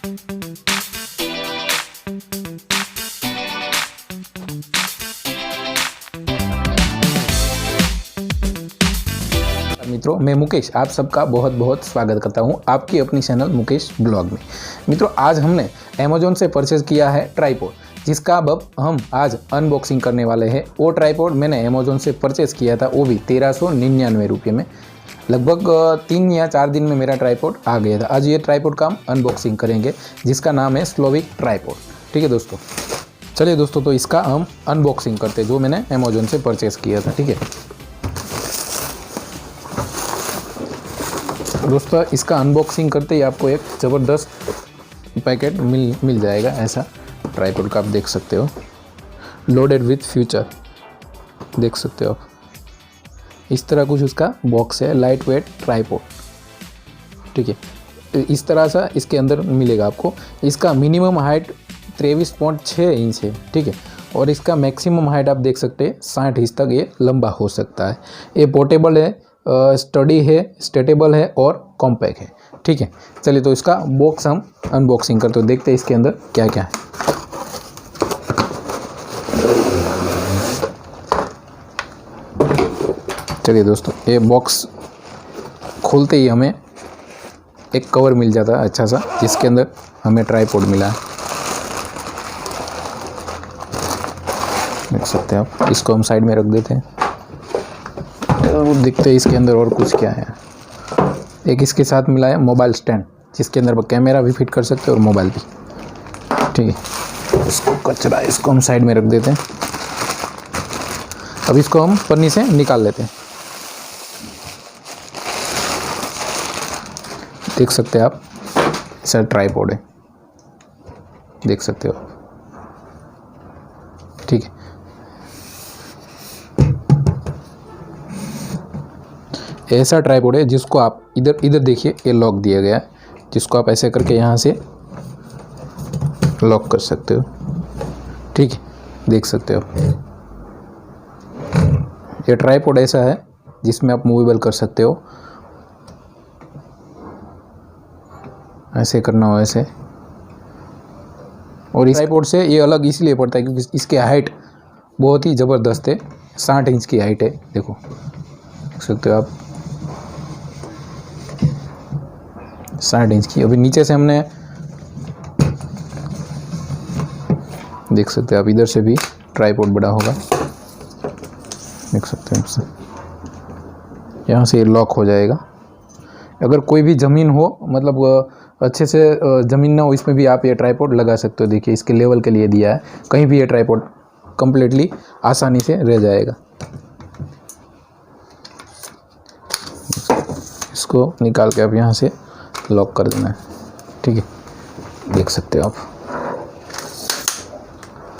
मित्रों, मैं मुकेश आप सबका बहुत बहुत स्वागत करता हूं आपकी अपनी चैनल मुकेश ब्लॉग में। मित्रों, आज हमने अमेज़ॉन से परचेज़ किया है ट्राइपॉड, जिसका अब हम आज अनबॉक्सिंग करने वाले हैं। वो ट्राइपॉड मैंने अमेज़ॉन से परचेज़ किया था, वो भी 1399 रुपये में। लगभग 3 या 4 दिन में मेरा ट्राइपॉड आ गया था। आज ये ट्राइपॉड का हम अनबॉक्सिंग करेंगे, जिसका नाम है स्लोविक ट्राइपॉड। ठीक है दोस्तों, चलिए दोस्तों, तो इसका हम अनबॉक्सिंग करते हैं जो मैंने अमेज़ॉन से परचेज़ किया था। ठीक है दोस्तों, इसका अनबॉक्सिंग करते ही आपको एक ज़बरदस्त पैकेट मिल जाएगा। ऐसा ट्राइपॉड का आप देख सकते हो, लोडेड विथ फ्यूचर, देख सकते हो आप। इस तरह कुछ उसका बॉक्स है, लाइट वेट ट्राइपॉड। ठीक है, इस तरह सा इसके अंदर मिलेगा आपको। इसका मिनिमम हाइट 23.6 इंच है। ठीक है, और इसका मैक्सिमम हाइट आप देख सकते हैं 60 इंच तक ये लंबा हो सकता है। ये पोर्टेबल है, स्टडी है, स्ट्रेटेबल है और कॉम्पैक्ट है। ठीक है, चलिए तो इसका बॉक्स हम अनबॉक्सिंग करते हैं, देखते हैं इसके अंदर क्या क्या है। चलिए दोस्तों, ये बॉक्स खोलते ही हमें एक कवर मिल जाता है अच्छा सा, जिसके अंदर हमें ट्राइपॉड मिला है। देख सकते हैं आप। इसको हम साइड में रख देते हैं और देखते हैं इसके अंदर और कुछ क्या है। एक इसके साथ मिला है मोबाइल स्टैंड, जिसके अंदर कैमरा भी फिट कर सकते हैं और मोबाइल भी। ठीक है, इसको कचरा, इसको हम साइड में रख देते हैं। अब इसको हम पन्नी से निकाल लेते हैं। देख सकते हैं आप, ऐसा ट्राइपॉड है, देख सकते हो। ठीक है, ऐसा ट्राइपॉड है जिसको आप इधर देखिए, ये लॉक दिया गया है, जिसको आप ऐसे करके यहाँ से लॉक कर सकते हो। ठीक है, देख सकते हो। ये ट्राइपॉड ऐसा है जिसमें आप मूवेबल कर सकते हो, ऐसे करना हो ऐसे। और इस ट्राइपॉड से ये अलग इसलिए पड़ता है क्योंकि इसकी हाइट बहुत ही ज़बरदस्त है, 60 इंच की हाइट है। देखो, देख सकते हो आप, 60 इंच की। अभी नीचे से हमने देख सकते हैं आप, इधर से भी ट्राइपॉड बड़ा होगा, देख सकते हैं। यहाँ से लॉक हो जाएगा। अगर कोई भी ज़मीन हो, मतलब अच्छे से ज़मीन ना हो, इसमें भी आप ये ट्राइपॉड लगा सकते हो। देखिए, इसके लेवल के लिए दिया है, कहीं भी ये ट्राइपॉड कंप्लीटली आसानी से रह जाएगा। इसको निकाल के आप यहाँ से लॉक कर देना है। ठीक है, देख सकते हो आप।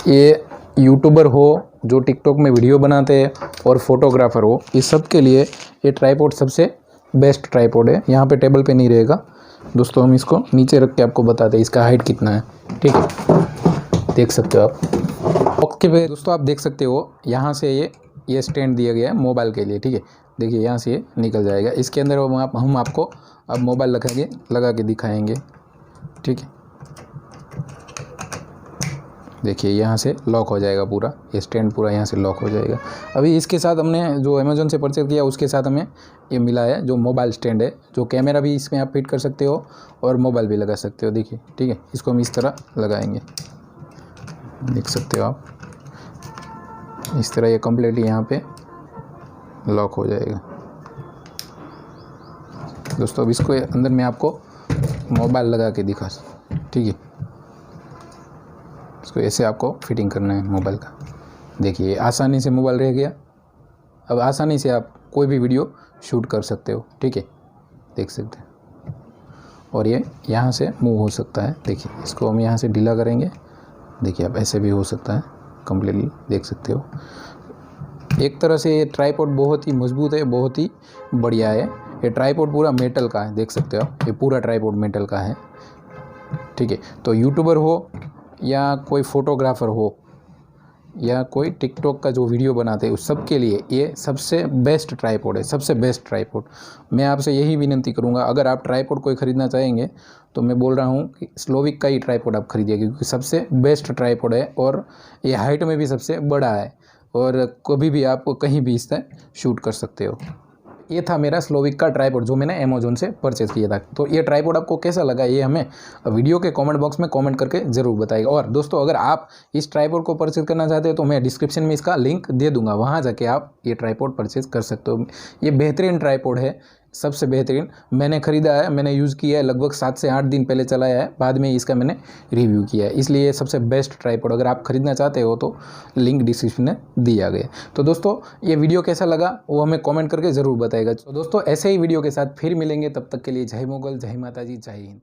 ये यूट्यूबर हो, जो टिकटॉक में वीडियो बनाते हैं, और फोटोग्राफर हो, इस सब के लिए ये ट्राइपॉड सबसे बेस्ट ट्राइपॉड है। यहाँ पे टेबल पे नहीं रहेगा दोस्तों, हम इसको नीचे रख के आपको बताते हैं इसका हाइट कितना है। ठीक है, देख सकते हो आप। ओके पे दोस्तों, आप देख सकते हो यहाँ से ये स्टैंड दिया गया है मोबाइल के लिए। ठीक है, देखिए यहाँ से ये निकल जाएगा। इसके अंदर हम आपको अब मोबाइल लगा के दिखाएंगे। ठीक है, देखिए यहाँ से लॉक हो जाएगा पूरा, ये स्टैंड पूरा यहाँ से लॉक हो जाएगा। अभी इसके साथ हमने जो अमेज़ॉन से परचेज़ किया, उसके साथ हमें ये मिला है जो मोबाइल स्टैंड है, जो कैमरा भी इसमें आप फिट कर सकते हो और मोबाइल भी लगा सकते हो। देखिए, ठीक है, इसको हम इस तरह लगाएंगे, देख सकते हो आप। इस तरह ये कम्प्लीटली यहाँ पे लॉक हो जाएगा दोस्तों। अब इसको अंदर में आपको मोबाइल लगा के दिखा। ठीक है, इसको ऐसे आपको फिटिंग करना है मोबाइल का। देखिए, आसानी से मोबाइल रह गया। अब आसानी से आप कोई भी वीडियो शूट कर सकते हो। ठीक है, देख सकते हैं। और ये यहाँ से मूव हो सकता है। देखिए, इसको हम यहाँ से ढीला करेंगे। देखिए, आप ऐसे भी हो सकता है कम्प्लीटली, देख सकते हो। एक तरह से ये ट्राइपॉड बहुत ही मजबूत है, बहुत ही बढ़िया है। ये ट्राइपॉड पूरा मेटल का है, देख सकते हो आप। ये पूरा ट्राइपॉड मेटल का है। ठीक है, तो यूट्यूबर हो या कोई फोटोग्राफर हो, या कोई टिकटॉक का जो वीडियो बनाते हैं उस सब के लिए ये सबसे बेस्ट ट्राइपॉड है, सबसे बेस्ट ट्राइपॉड। मैं आपसे यही विनती करूंगा, अगर आप ट्राइपॉड कोई ख़रीदना चाहेंगे तो मैं बोल रहा हूँ कि स्लोविक का ही ट्राइपॉड आप खरीदिए, क्योंकि सबसे बेस्ट ट्राइपॉड है और ये हाइट में भी सबसे बड़ा है और कभी भी आप कहीं भी इससे शूट कर सकते हो। ये था मेरा स्लोविक का ट्राइपॉड जो मैंने अमेजोन से परचेज़ किया था। तो ये ट्राइपॉड आपको कैसा लगा ये हमें वीडियो के कमेंट बॉक्स में कमेंट करके ज़रूर बताइएगा। और दोस्तों अगर आप इस ट्राइपॉड को परचेज़ करना चाहते हो तो मैं डिस्क्रिप्शन में इसका लिंक दे दूंगा, वहाँ जाके आप ये ट्राइपॉड परचेज़ कर सकते हो। ये बेहतरीन ट्राइपॉड है, सबसे बेहतरीन। मैंने ख़रीदा है, मैंने यूज़ किया है, लगभग 7 से 8 दिन पहले चलाया है, बाद में इसका मैंने रिव्यू किया है, इसलिए ये सबसे बेस्ट ट्राइपॉड। अगर आप ख़रीदना चाहते हो तो लिंक डिस्क्रिप्शन में दिया गया। तो दोस्तों ये वीडियो कैसा लगा वो हमें कमेंट करके ज़रूर बताएगा। तो दोस्तों ऐसे ही वीडियो के साथ फिर मिलेंगे, तब तक के लिए जय मोगल, जय माता जी, जय हिंद।